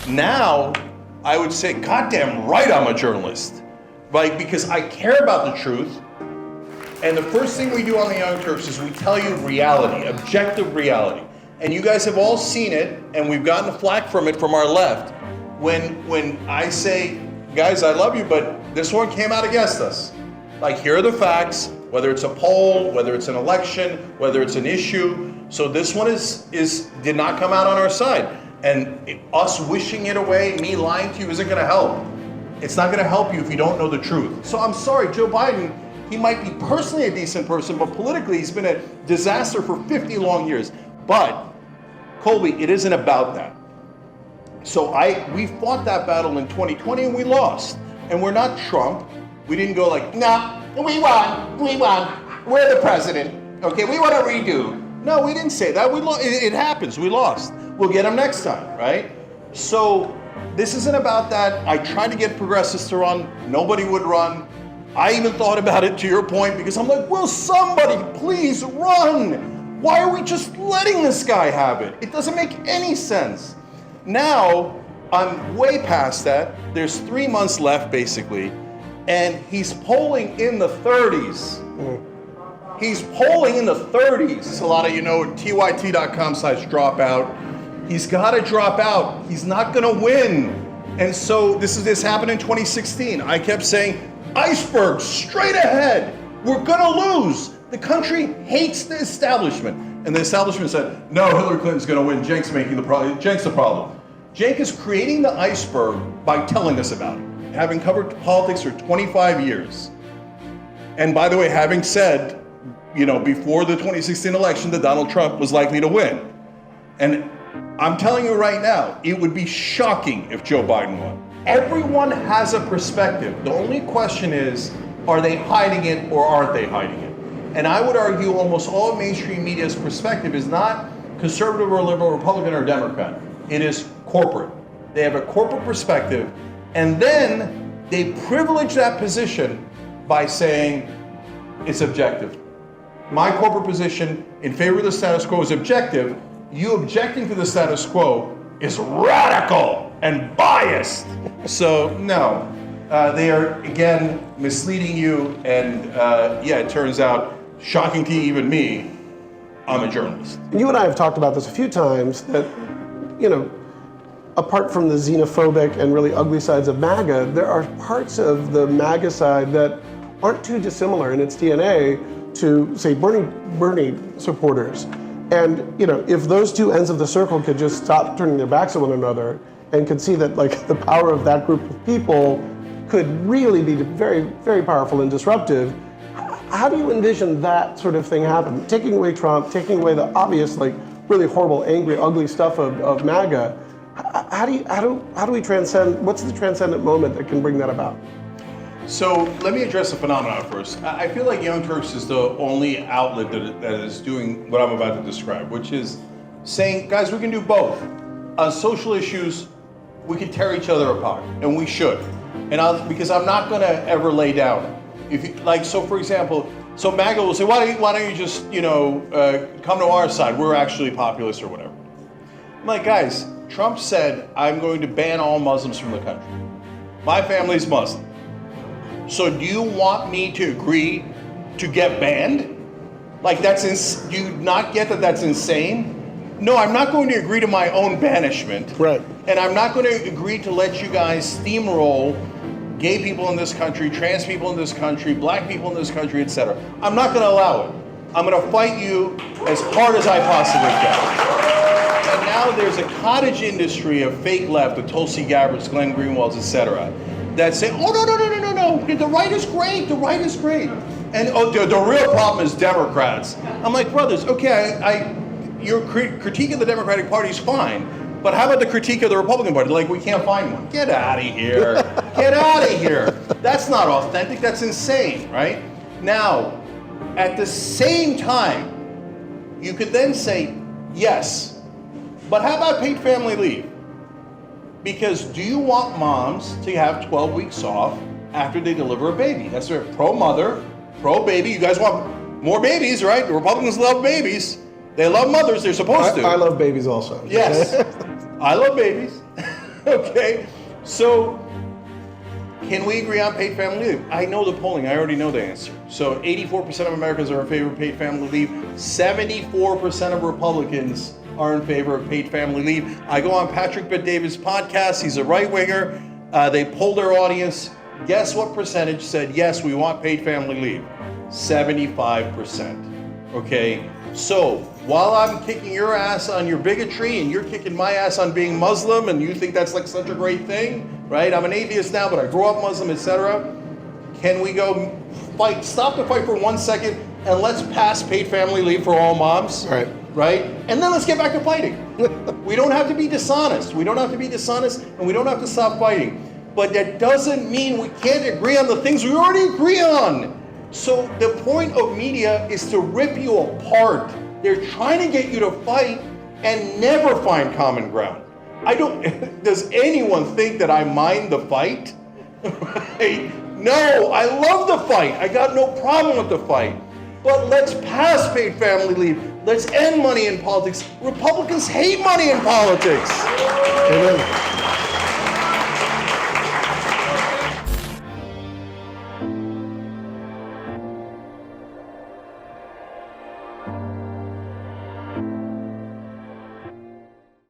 Now, I would say, goddamn right I'm a journalist, right? Because I care about the truth. And the first thing we do on the Young Turks is we tell you reality, objective reality. And you guys have all seen it, and we've gotten flack from it from our left. When I say, guys, I love you, but this one came out against us. Like, here are the facts, whether it's a poll, whether it's an election, whether it's an issue. So this one did not come out on our side. And us wishing it away, me lying to you, isn't gonna help. It's not gonna help you if you don't know the truth. So I'm sorry, Joe Biden, he might be personally a decent person, but politically he's been a disaster for 50 long years. But, Colby, it isn't about that. So we fought that battle in 2020 and we lost. And we're not Trump. We didn't go like, nah, we won, we're the president. Okay, we want to redo. No, we didn't say that. It happens, we lost. We'll get them next time, right? So this isn't about that. I tried to get progressives to run, nobody would run. I even thought about it, to your point, because I'm like, will somebody please run? Why are we just letting this guy have it? It doesn't make any sense. Now, I'm way past that. There's 3 months left, basically, and he's polling in the 30s. He's polling in the 30s. A lot of you know tyt.com/dropout. He's got to drop out. He's not going to win. And so this happened in 2016. I kept saying, iceberg, straight ahead. We're going to lose. The country hates the establishment. And the establishment said, no, Hillary Clinton's going to win. Cenk's making the problem. Cenk's the problem. Cenk is creating the iceberg by telling us about it, having covered politics for 25 years. And by the way, having said, before the 2016 election that Donald Trump was likely to win. And I'm telling you right now, it would be shocking if Joe Biden won. Everyone has a perspective. The only question is, are they hiding it or aren't they hiding it? And I would argue almost all of mainstream media's perspective is not conservative or liberal, Republican or Democrat. It is corporate. They have a corporate perspective, and then they privilege that position by saying it's objective. My corporate position in favor of the status quo is objective. You objecting to the status quo is radical and biased. So no, they are again misleading you, and it turns out, shocking to even me, I'm a journalist. You and I have talked about this a few times, that, apart from the xenophobic and really ugly sides of MAGA, there are parts of the MAGA side that aren't too dissimilar in its DNA to, say, Bernie supporters. And, if those two ends of the circle could just stop turning their backs on one another and could see that, the power of that group of people could really be very, very powerful and disruptive, how do you envision that sort of thing happen? Taking away Trump, taking away the obvious, really horrible, angry, ugly stuff of MAGA, how do we transcend, what's the transcendent moment that can bring that about? So let me address the phenomenon first. I feel like Young Turks is the only outlet that is doing what I'm about to describe, which is saying, guys, we can do both. On social issues, we can tear each other apart, and we should. And because I'm not going to ever lay down. For example, MAGA will say, why don't you just, come to our side? We're actually populist or whatever. I'm like, guys, Trump said, I'm going to ban all Muslims from the country. My family's Muslim. So do you want me to agree to get banned? Do you not get that that's insane? No, I'm not going to agree to my own banishment. Right. And I'm not going to agree to let you guys steamroll gay people in this country, trans people in this country, black people in this country, etc. I'm not going to allow it. I'm going to fight you as hard as I possibly can. And now there's a cottage industry of fake left, the Tulsi Gabbards, Glenn Greenwalds, etc., that say, oh, no, the right is great, the right is great. And the real problem is Democrats. I'm like, brothers, okay, your critique of the Democratic Party is fine, but how about the critique of the Republican Party? We can't find one. Get out of here. Get out of here. That's not authentic, that's insane, right? Now, at the same time, you could then say, yes, but how about paid family leave? Because do you want moms to have 12 weeks off after they deliver a baby? That's their pro-mother, pro-baby. You guys want more babies, right? The Republicans love babies. They love mothers, they're supposed to. I love babies also. Yes, I love babies. Okay. Okay, so can we agree on paid family leave? I know the polling, I already know the answer. So 84% of Americans are in favor of paid family leave. 74% of Republicans are in favor of paid family leave. I go on Patrick Bet-David's podcast, he's a right-winger. They polled their audience. Guess what percentage said, yes, we want paid family leave? 75%. Okay, so while I'm kicking your ass on your bigotry and you're kicking my ass on being Muslim and you think that's like such a great thing, right? I'm an atheist now, but I grew up Muslim, etc. Can we go fight, stop the fight for 1 second and let's pass paid family leave for all moms? Right? And then let's get back to fighting. We don't have to be dishonest. We don't have to be dishonest and we don't have to stop fighting. But that doesn't mean we can't agree on the things we already agree on. So the point of media is to rip you apart. They're trying to get you to fight and never find common ground. Does anyone think that I mind the fight? Right? No, I love the fight. I got no problem with the fight. But let's pass paid family leave. Let's end money in politics. Republicans hate money in politics. Amen.